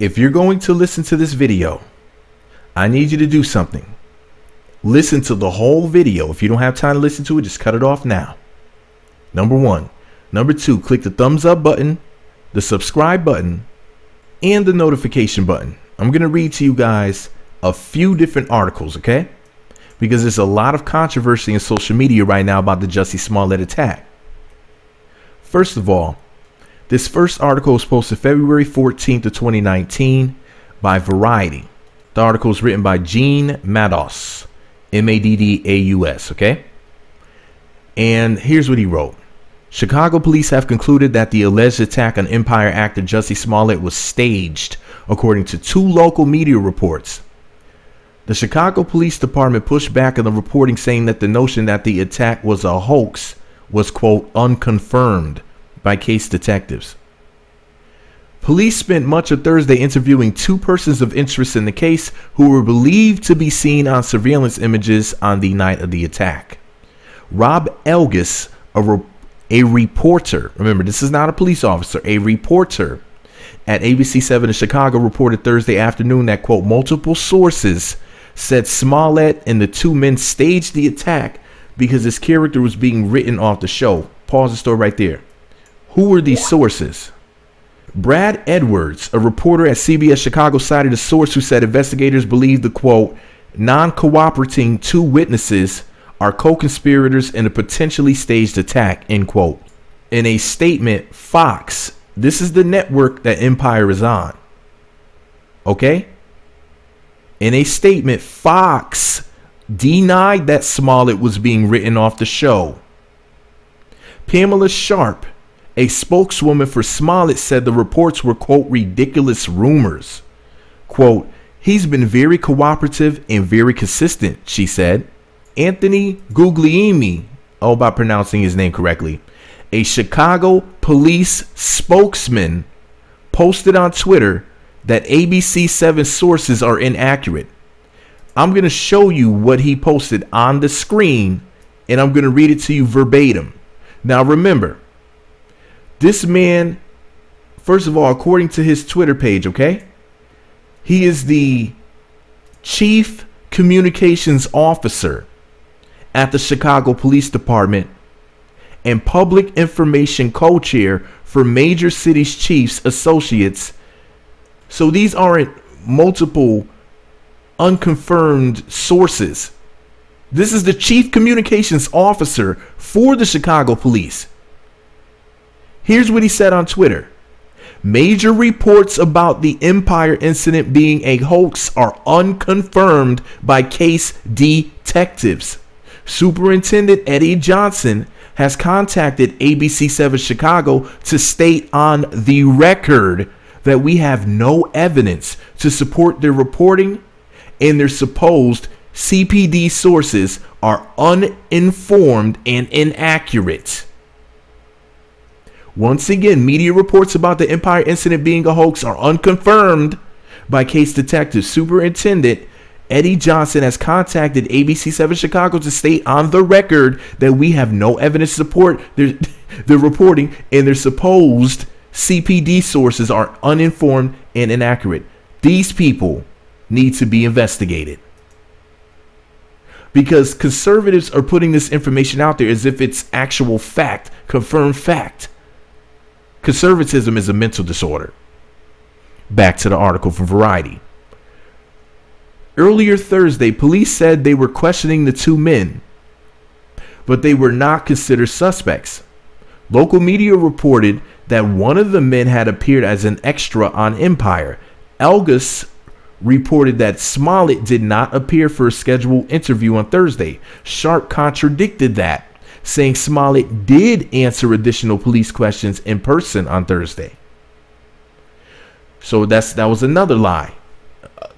If you're going to listen to this video, I need you to do something. Listen to the whole video. If you don't have time to listen to it, just cut it off now. Number one. Number two, click the thumbs up button, the subscribe button, and the notification button. I'm going to read to you guys a few different articles, okay? Because there's a lot of controversy in social media right now about the Jussie Smollett attack. First of all, this first article was posted February 14th of 2019 by Variety. The article is written by Gene Maddaus, M-A-D-D-A-U-S, okay? And here's what he wrote. Chicago police have concluded that the alleged attack on Empire actor Jussie Smollett was staged, according to 2 local media reports. The Chicago Police Department pushed back on the reporting, saying that the notion that the attack was a hoax was, quote, unconfirmed by case detectives. Police spent much of Thursday interviewing 2 persons of interest in the case who were believed to be seen on surveillance images on the night of the attack. Rob Elgis, a reporter, remember this is not a police officer, a reporter at ABC7 in Chicago, reported Thursday afternoon that, quote, multiple sources said Smollett and the 2 men staged the attack because his character was being written off the show. Pause the story right there. Who were these sources? Brad Edwards, a reporter at CBS Chicago, cited a source who said investigators believe the, quote, non-cooperating 2 witnesses are co-conspirators in a potentially staged attack, end quote. In a statement, Fox, this is the network that Empire is on, okay? In a statement, Fox denied that Smollett was being written off the show. Pamela Sharp, a spokeswoman for Smollett, said the reports were, quote, ridiculous rumors. Quote, he's been very cooperative and very consistent, she said. Anthony Guglielmi, I hope I'm pronouncing his name correctly, a Chicago police spokesman, posted on Twitter that ABC7 sources are inaccurate. I'm going to show you what he posted on the screen, and I'm going to read it to you verbatim. Now remember, this man, first of all, according to his Twitter page, okay, he is the chief communications officer at the Chicago Police Department and public information co-chair for Major Cities Chiefs Associates. So these aren't multiple unconfirmed sources. This is the chief communications officer for the Chicago Police. Here's what he said on Twitter. Major reports about the Empire incident being a hoax are unconfirmed by case detectives. Superintendent Eddie Johnson has contacted ABC7 Chicago to state on the record that we have no evidence to support their reporting, and their supposed CPD sources are uninformed and inaccurate. Once again, media reports about the Empire incident being a hoax are unconfirmed by case detectives. Superintendent Eddie Johnson has contacted ABC7 Chicago to state on the record that we have no evidence to support their reporting, and their supposed CPD sources are uninformed and inaccurate. These people need to be investigated, because conservatives are putting this information out there as if it's actual fact, confirmed fact. Conservatism is a mental disorder. Back to the article from Variety. Earlier Thursday, police said they were questioning the 2 men, but they were not considered suspects. Local media reported that one of the men had appeared as an extra on Empire. Elgis reported that Smollett did not appear for a scheduled interview on Thursday. Sharp contradicted that, saying Smollett did answer additional police questions in person on Thursday. So that was another lie.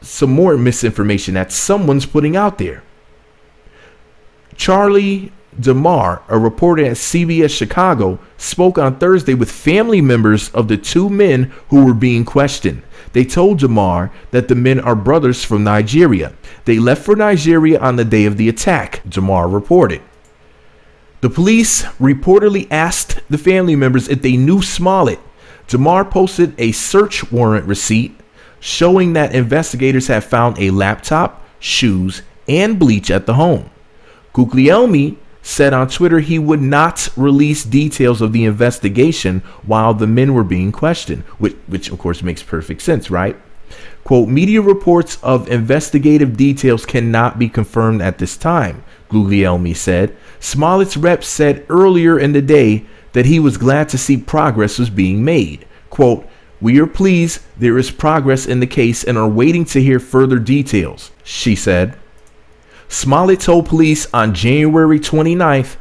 Some more misinformation that someone's putting out there. Charlie DeMar, a reporter at CBS Chicago, spoke on Thursday with family members of the 2 men who were being questioned. They told DeMar that the men are brothers from Nigeria. They left for Nigeria on the day of the attack, DeMar reported. The police reportedly asked the family members if they knew Smollett. DeMar posted a search warrant receipt showing that investigators have found a laptop, shoes, and bleach at the home. Guglielmi said on Twitter he would not release details of the investigation while the men were being questioned, which of course makes perfect sense, right? Quote, media reports of investigative details cannot be confirmed at this time, Guglielmi said. Smollett's rep said earlier in the day that he was glad to see progress was being made. Quote, we are pleased there is progress in the case and are waiting to hear further details, she said. Smollett told police on January 29th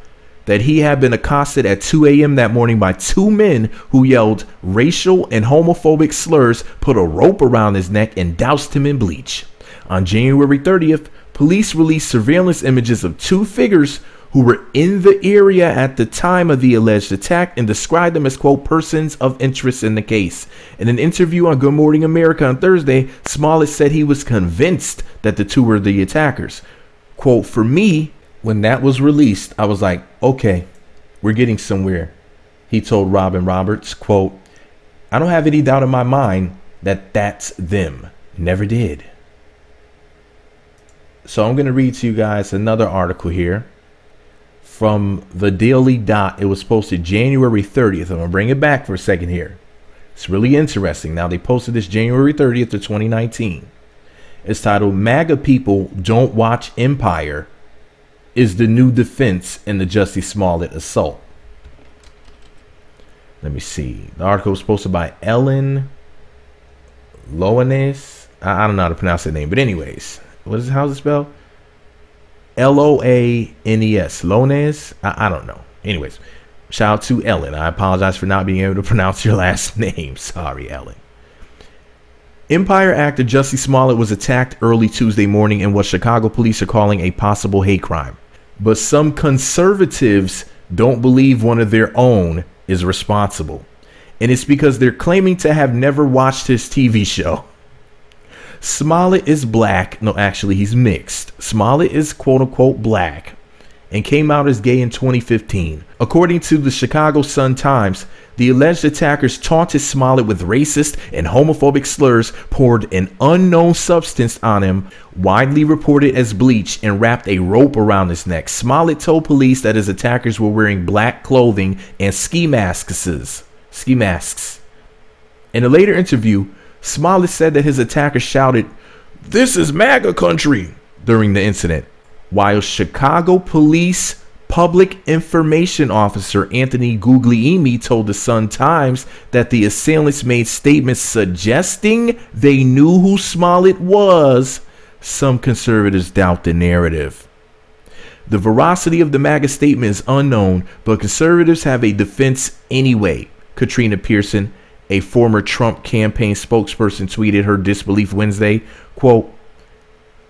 that he had been accosted at 2 a.m. that morning by two men who yelled racial and homophobic slurs, put a rope around his neck, and doused him in bleach. On January 30th, police released surveillance images of two figures who were in the area at the time of the alleged attack and described them as, quote, persons of interest in the case. In an interview on Good Morning America on Thursday, Smollett said he was convinced that the two were the attackers. Quote, for me, when that was released, I was like, okay, we're getting somewhere. He told Robin Roberts, quote, I don't have any doubt in my mind that that's them. Never did. So I'm going to read to you guys another article here from the Daily Dot. It was posted January 30th. I'm going to bring it back for a second here. It's really interesting. Now, they posted this January 30th of 2019. It's titled, MAGA People Don't Watch Empire is the New Defense in the Jussie Smollett Assault. Let me see. The article was posted by Ellen Loanes. I don't know how to pronounce that name, but anyways, how's it spelled? Loanes. Loanes? I don't know. Anyways, shout out to Ellen. I apologize for not being able to pronounce your last name. Sorry, Ellen. Empire actor Jussie Smollett was attacked early Tuesday morning in what Chicago police are calling a possible hate crime. But some conservatives don't believe one of their own is responsible. And it's because they're claiming to have never watched his TV show. Smollett is black. No, actually, he's mixed. Smollett is quote unquote black and came out as gay in 2015. According to the Chicago Sun-Times, the alleged attackers taunted Smollett with racist and homophobic slurs, poured an unknown substance on him, widely reported as bleach, and wrapped a rope around his neck. Smollett told police that his attackers were wearing black clothing and ski masks. In a later interview, Smollett said that his attackers shouted, "This is MAGA country," during the incident, while Chicago Police Public Information Officer Anthony Guglielmi told the Sun-Times that the assailants made statements suggesting they knew who Smollett was. Some conservatives doubt the narrative. The veracity of the MAGA statement is unknown, but conservatives have a defense anyway. Katrina Pearson, a former Trump campaign spokesperson, tweeted her disbelief Wednesday, quote,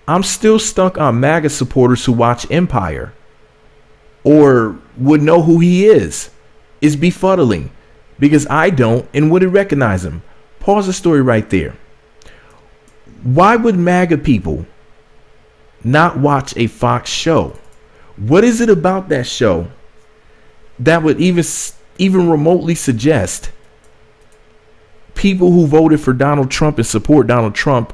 "I'm still stuck on MAGA supporters who watch Empire or would know who he is. It's befuddling because I don't and wouldn't recognize him." Pause the story right there. Why would MAGA people not watch a Fox show? What is it about that show that would even remotely suggest people who voted for Donald Trump and support Donald Trump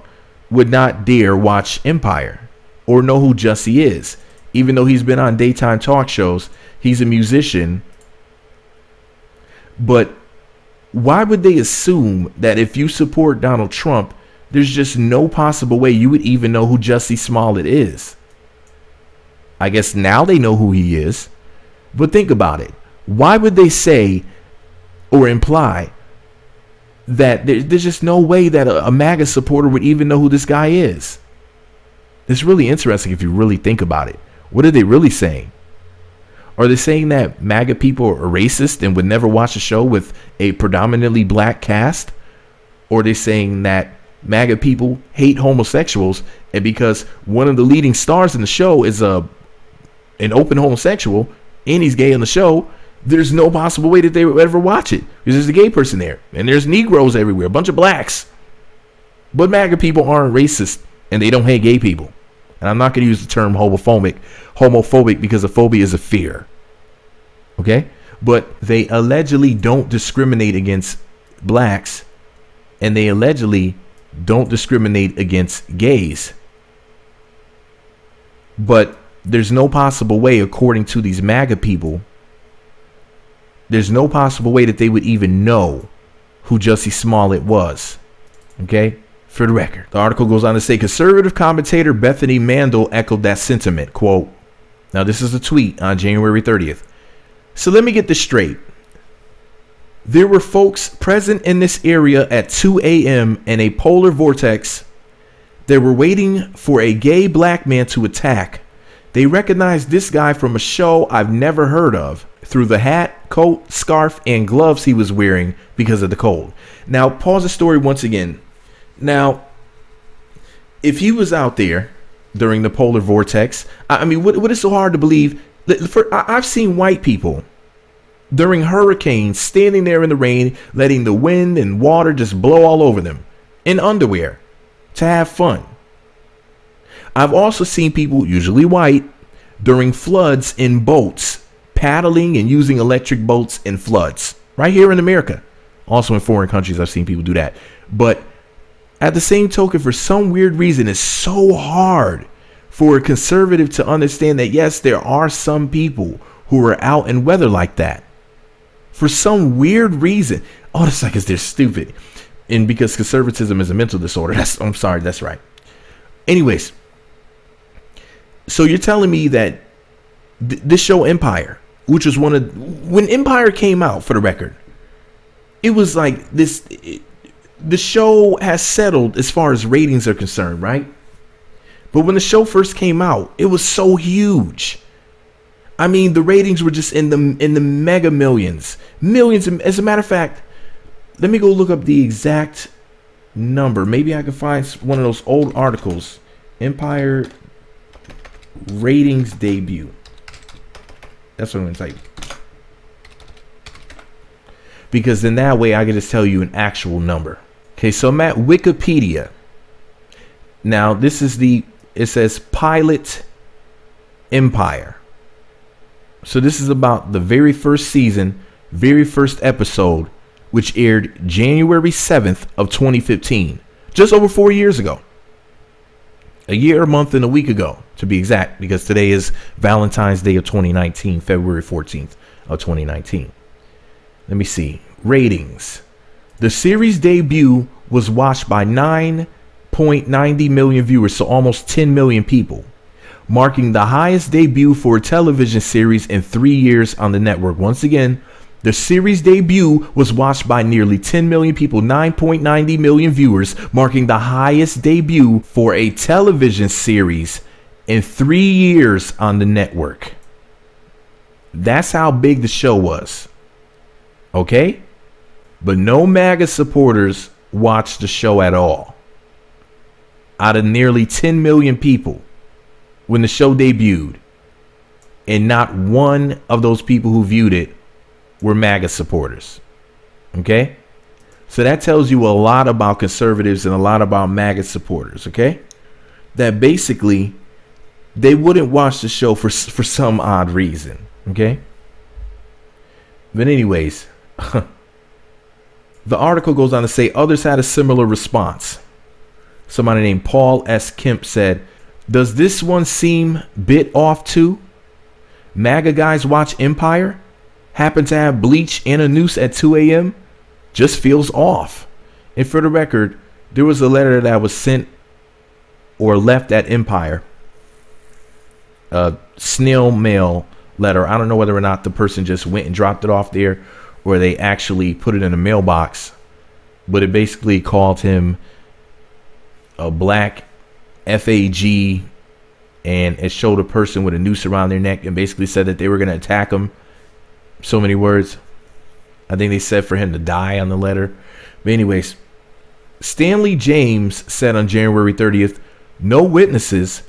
would not dare watch Empire or know who Jussie is? Even though he's been on daytime talk shows, he's a musician. But why would they assume that if you support Donald Trump, there's just no possible way you would even know who Jussie Smollett is? I guess now they know who he is. But think about it. Why would they say or imply that there's just no way that a MAGA supporter would even know who this guy is? It's really interesting if you really think about it. What are they really saying? Are they saying that MAGA people are racist and would never watch a show with a predominantly black cast? Or are they saying that MAGA people hate homosexuals, and because one of the leading stars in the show is an open homosexual and he's gay on the show, there's no possible way that they would ever watch it because there's a gay person there and there's Negroes everywhere, a bunch of blacks. But MAGA people aren't racist and they don't hate gay people. And I'm not going to use the term homophobic because a phobia is a fear. Okay? But they allegedly don't discriminate against blacks, and they allegedly don't discriminate against gays. But there's no possible way, according to these MAGA people, there's no possible way that they would even know who Jussie Smollett was. Okay? For the record, the article goes on to say conservative commentator Bethany Mandel echoed that sentiment. Quote, now this is a tweet on January 30th. So let me get this straight. There were folks present in this area at 2 a.m. in a polar vortex. They were waiting for a gay black man to attack. They recognized this guy from a show I've never heard of through the hat, coat, scarf, and gloves he was wearing because of the cold. Now, pause the story once again. Now, if he was out there during the polar vortex, I mean, what is so hard to believe? I've seen white people during hurricanes standing there in the rain, letting the wind and water just blow all over them in underwear to have fun. I've also seen people, usually white, during floods in boats, paddling and using electric boats in floods right here in America. Also in foreign countries, I've seen people do that. But at the same token, for some weird reason, it's so hard for a conservative to understand that, yes, there are some people who are out in weather like that. For some weird reason. Oh, it's like, they're stupid. And because conservatism is a mental disorder. I'm sorry, that's right. Anyways, so you're telling me that this show Empire, which was when Empire came out, for the record, it was like this... The show has settled as far as ratings are concerned, right? But when the show first came out, it was so huge. I mean, the ratings were just in the mega millions. As a matter of fact, let me go look up the exact number. Maybe I can find one of those old articles. Empire ratings debut. That's what I'm going to type. Because then that way I can just tell you an actual number. Okay, so I'm at Wikipedia. Now, this is it says Pilot Empire. So this is about the very first season, very first episode, which aired January 7th of 2015. Just over 4 years ago. A year, a month, and a week ago, to be exact, because today is Valentine's Day of 2019, February 14th of 2019. Let me see. Ratings. The series debut was watched by 9.90 million viewers, so almost 10 million people, marking the highest debut for a television series in 3 years on the network. Once again, the series debut was watched by nearly 10 million people, 9.90 million viewers, marking the highest debut for a television series in 3 years on the network. That's how big the show was. Okay? But no MAGA supporters watched the show at all. Out of nearly 10 million people when the show debuted, and not one of those people who viewed it were MAGA supporters. Okay? So that tells you a lot about conservatives and a lot about MAGA supporters. Okay? That basically they wouldn't watch the show for some odd reason. Okay? But anyways, the article goes on to say others had a similar response. Somebody named Paul S. Kemp said, does this one seem bit off too? MAGA guys watch Empire? Happen to have bleach and a noose at 2 a.m.? Just feels off. And for the record, there was a letter that was sent or left at Empire. A snail mail letter. I don't know whether or not the person just went and dropped it off there, or they actually put it in a mailbox, but it basically called him a black FAG, and it showed a person with a noose around their neck and basically said that they were going to attack him. So many words. I think they said for him to die on the letter. But anyways, Stanley James said on January 30th, no witnesses,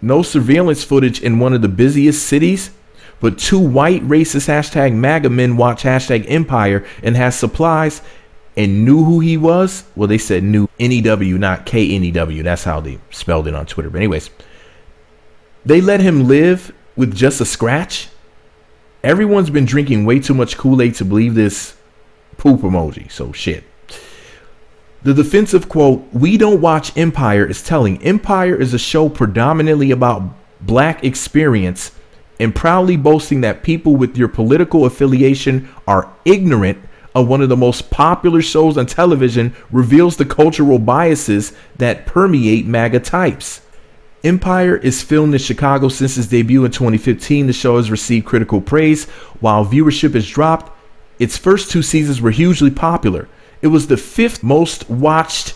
no surveillance footage in one of the busiest cities, but 2 white racist hashtag MAGA men watch hashtag Empire and has supplies and knew who he was. Well, they said knew, N-E-W, not K-N-E-W. That's how they spelled it on Twitter. But anyways, they let him live with just a scratch. Everyone's been drinking way too much Kool-Aid to believe this poop emoji. So shit. The defensive quote, "We don't watch Empire," is telling. Empire is a show predominantly about black experience and proudly boasting that people with your political affiliation are ignorant of one of the most popular shows on television, reveals the cultural biases that permeate MAGA types. Empire is filmed in Chicago since its debut in 2015. The show has received critical praise. While viewership has dropped, its first 2 seasons were hugely popular. It was the fifth most watched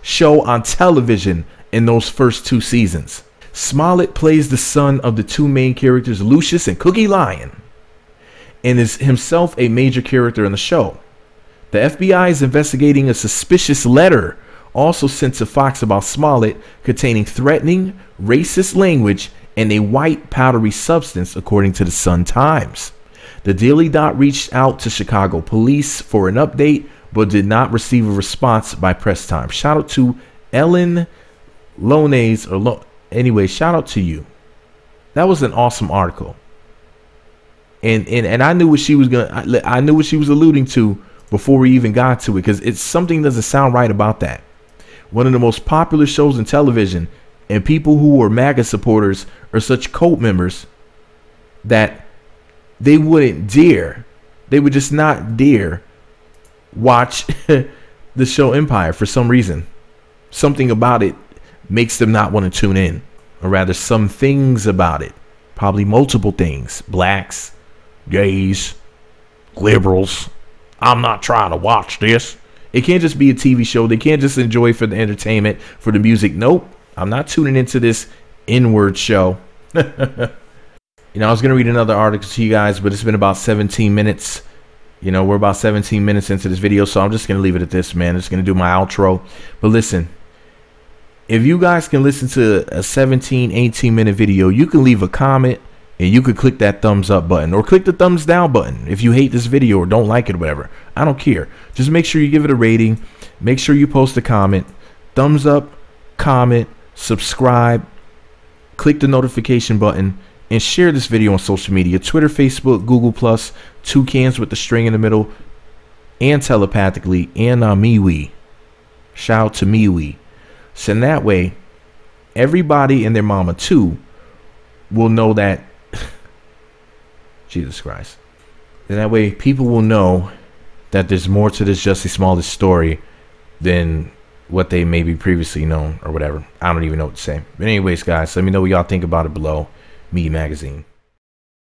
show on television in those first 2 seasons. Smollett plays the son of the 2 main characters, Lucius and Cookie Lion, and is himself a major character in the show. The FBI is investigating a suspicious letter also sent to Fox about Smollett containing threatening, racist language and a white powdery substance, according to the Sun-Times. The Daily Dot reached out to Chicago police for an update, but did not receive a response by press time. Shout out to Ellen Lones, anyway, shout out to you. That was an awesome article. And I knew what she was I knew what she was alluding to before we even got to it, because it's something doesn't sound right about that. One of the most popular shows in television, and people who were MAGA supporters are such cult members that they wouldn't dare, they would just not dare watch the show Empire for some reason. Something about it makes them not want to tune in, or rather some things about it, probably multiple things. Blacks, gays, liberals. I'm not trying to watch this. It can't just be a TV show. They can't just enjoy it for the entertainment, for the music. Nope, I'm not tuning into this N-word show. You know, I was going to read another article to you guys, but it's been about 17 minutes. You know, we're about 17 minutes into this video, so I'm just going to leave it at this, man. I'm just going to do my outro. But listen, if you guys can listen to a 17, 18-minute video, you can leave a comment, and you could click that thumbs up button, or click the thumbs down button if you hate this video or don't like it or whatever. I don't care. Just make sure you give it a rating. Make sure you post a comment. Thumbs up, comment, subscribe, click the notification button, and share this video on social media: Twitter, Facebook, Google+, toucans with the string in the middle, and telepathically, and MeWe. Shout out to MeWe. So in that way, everybody and their mama too will know that Jesus Christ. And that way people will know that there's more to this Jussie Smollett story than what they maybe previously known or whatever. I don't even know what to say. But anyways, guys, let me know what y'all think about it below. Me Magazine.